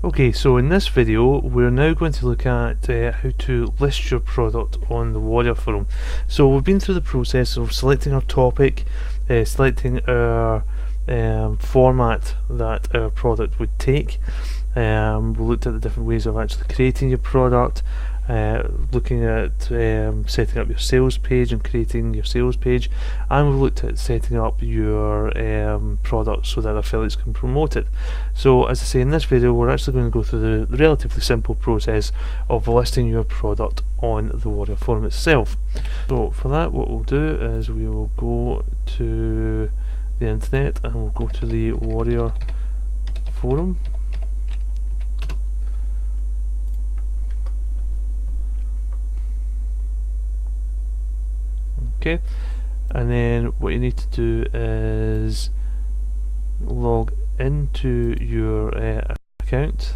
Okay, so in this video we're now going to look at how to list your product on the Warrior forum. So we've been through the process of selecting our topic, selecting our format that our product would take. We looked at the different ways of actually creating your product, looking at setting up your sales page and creating your sales page, and we looked at setting up your product so that affiliates can promote it. So as I say, in this video we're actually going to go through the relatively simple process of listing your product on the Warrior forum itself. So for that, what we'll do is we will go to the internet and we'll go to the Warrior forum. Okay, and then what you need to do is log into your account.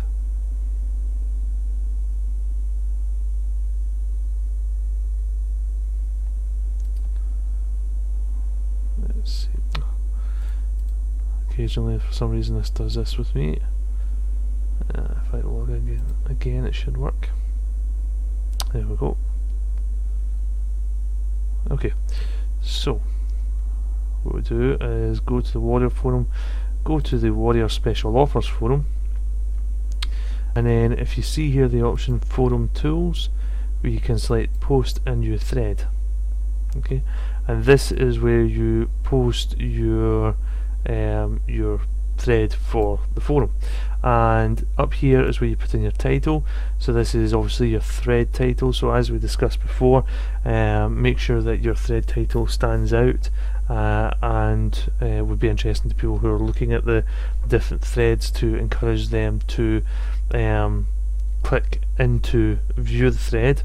Let's see. Occasionally, for some reason, this does this with me. If I log again, it should work. There we go. Okay, so what we do is go to the Warrior forum, go to the Warrior Special Offers forum, and then if you see here the option Forum Tools, where you can select Post a New Thread. Okay, and this is where you post your thread for the forum, and up here is where you put in your title. So this is obviously your thread title, so as we discussed before, make sure that your thread title stands out and would be interesting to people who are looking at the different threads, to encourage them to click into view the thread.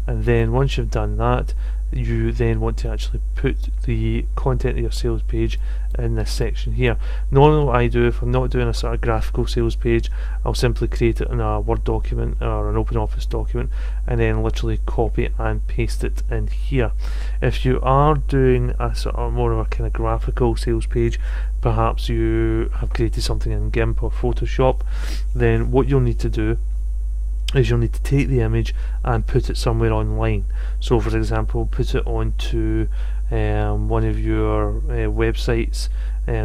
And then once you've done that, you then want to actually put the content of your sales page in this section here. Normally what I do, if I'm not doing a sort of graphical sales page, I'll simply create it in a Word document or an OpenOffice document and then literally copy and paste it in here. If you are doing a sort of more of a kind of graphical sales page, perhaps you have created something in GIMP or Photoshop, then what you'll need to do is you'll need to take the image and put it somewhere online. So for example, put it onto one of your websites,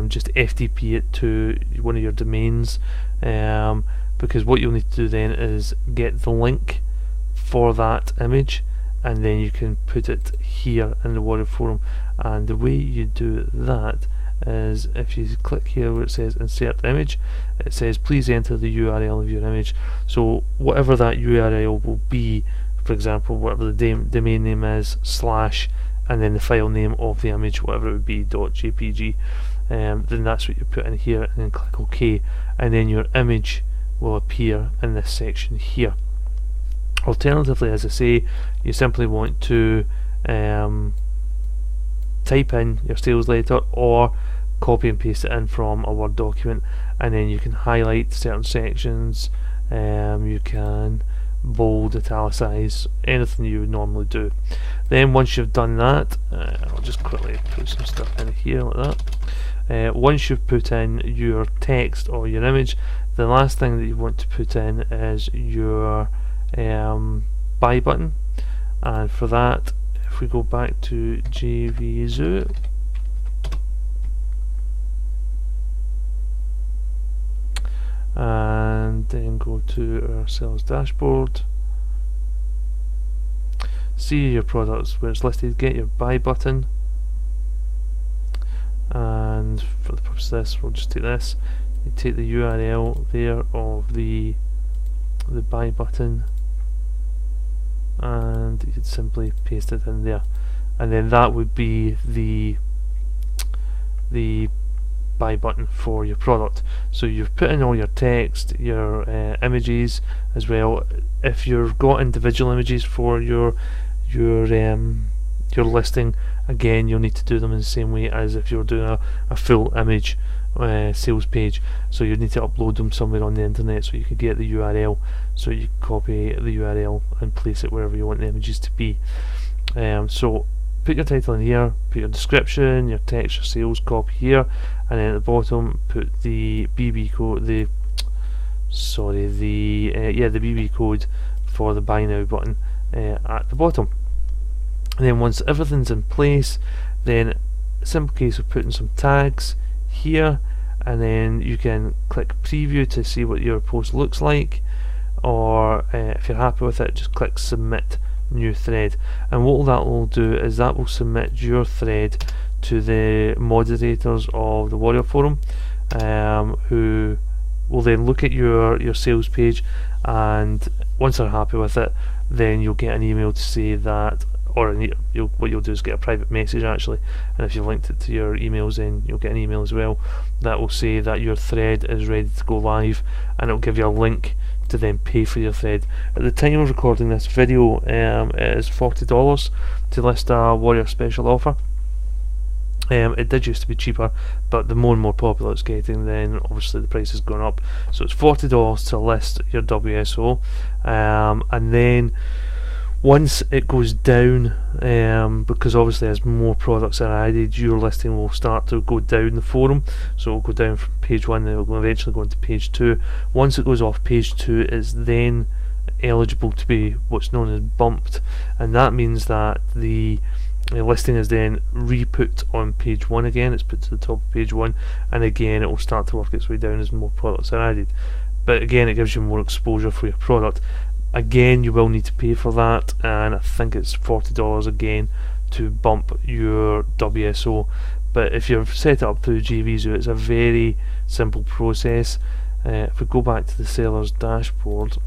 just FTP it to one of your domains, because what you'll need to do then is get the link for that image, and then you can put it here in the Warrior forum. And the way you do that is if you click here where it says insert image, it says please enter the URL of your image. So whatever that URL will be, for example whatever the domain name is, slash, and then the file name of the image, whatever it would be, .jpg, then that's what you put in here, and then click OK, and then your image will appear in this section here. Alternatively, as I say, you simply want to type in your sales letter or copy and paste it in from a Word document, and then you can highlight certain sections, you can bold, italicize, anything you would normally do. Then once you've done that, I'll just quickly put some stuff in here like that. Once you've put in your text or your image, the last thing that you want to put in is your buy button, and for that, if we go back to JVZoo, and then go to our sales dashboard, see your products where it's listed, get your buy button, and for the purpose of this we'll just take this, you take the URL there of the buy button, and you could simply paste it in there, and then that would be the buy button for your product. So you've put in all your text, your images as well. If you've got individual images for your listing, again you'll need to do them in the same way as if you're doing a full image sales page. So you need to upload them somewhere on the internet so you can get the URL, so you copy the URL and place it wherever you want the images to be. So put your title in here, put your description, your text, your sales copy here, and then at the bottom put the BB code, the sorry, the the BB code for the buy now button at the bottom. And then once everything's in place, then simple case of putting some tags here, and then you can click preview to see what your post looks like, or if you're happy with it, just click submit new thread. And what that will do is that will submit your thread to the moderators of the Warrior Forum, who will then look at your sales page, and once they're happy with it, then you'll get an email to say that, or what you'll do is get a private message actually, and if you've linked it to your emails, then you'll get an email as well that will say that your thread is ready to go live, and it'll give you a link to then pay for your thread. At the time of recording this video, it is $40 to list a Warrior special offer. It did used to be cheaper, but the more and more popular it's getting, then obviously the price has gone up. So it's $40 to list your WSO, and then once it goes down, because obviously as more products are added, your listing will start to go down the forum. So it will go down from page 1, then it will eventually go into page 2. Once it goes off page 2, it's then eligible to be what's known as bumped, and that means that the listing is then re-put on page 1 again. It's put to the top of page 1, and again it will start to work its way down as more products are added. But again, it gives you more exposure for your product. Again, you will need to pay for that, and I think it's $40 again to bump your WSO. But if you've set it up through JVZoo, it's a very simple process. If we go back to the seller's dashboard,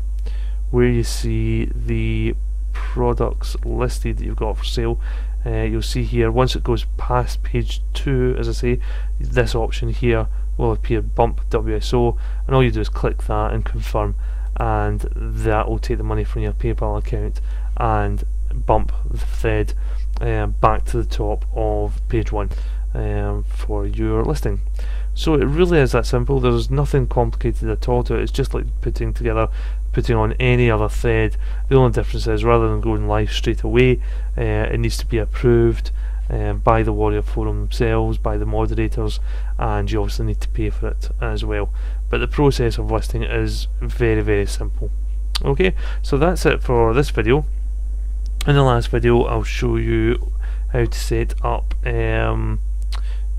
where you see the products listed that you've got for sale, you'll see here, once it goes past page 2, as I say, this option here will appear, bump WSO, and all you do is click that and confirm, and that will take the money from your PayPal account and bump the thread back to the top of page 1 for your listing. So it really is that simple. There's nothing complicated at all to it. It's just like putting on any other thread. The only difference is, rather than going live straight away, it needs to be approved by the Warrior Forum themselves, by the moderators, and you obviously need to pay for it as well. But the process of listing is very, very simple. Okay, so that's it for this video. In the last video, I'll show you how to set up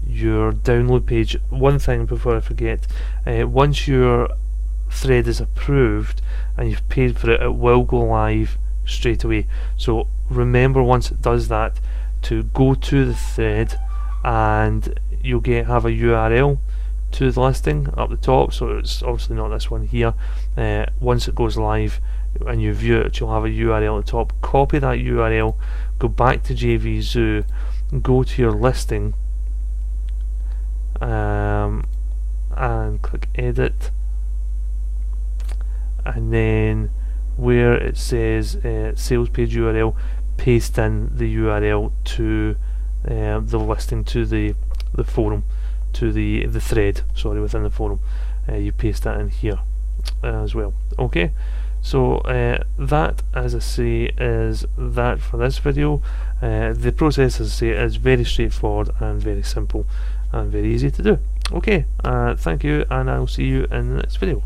your download page. One thing before I forget, once your thread is approved and you've paid for it, it will go live straight away. So remember, once it does that, to go to the thread, and you'll have a URL to the listing up the top. So it's obviously not this one here. Once it goes live and you view it, you'll have a URL at the top. Copy that URL, go back to JVZoo, go to your listing, and click edit, and then where it says sales page URL, paste in the URL to the listing, to the forum, to the thread, sorry, within the forum. You paste that in here as well. Okay, so that, as I say, is that for this video. The process, as I say, is very straightforward and very simple and very easy to do. Okay, thank you, and I'll see you in the next video.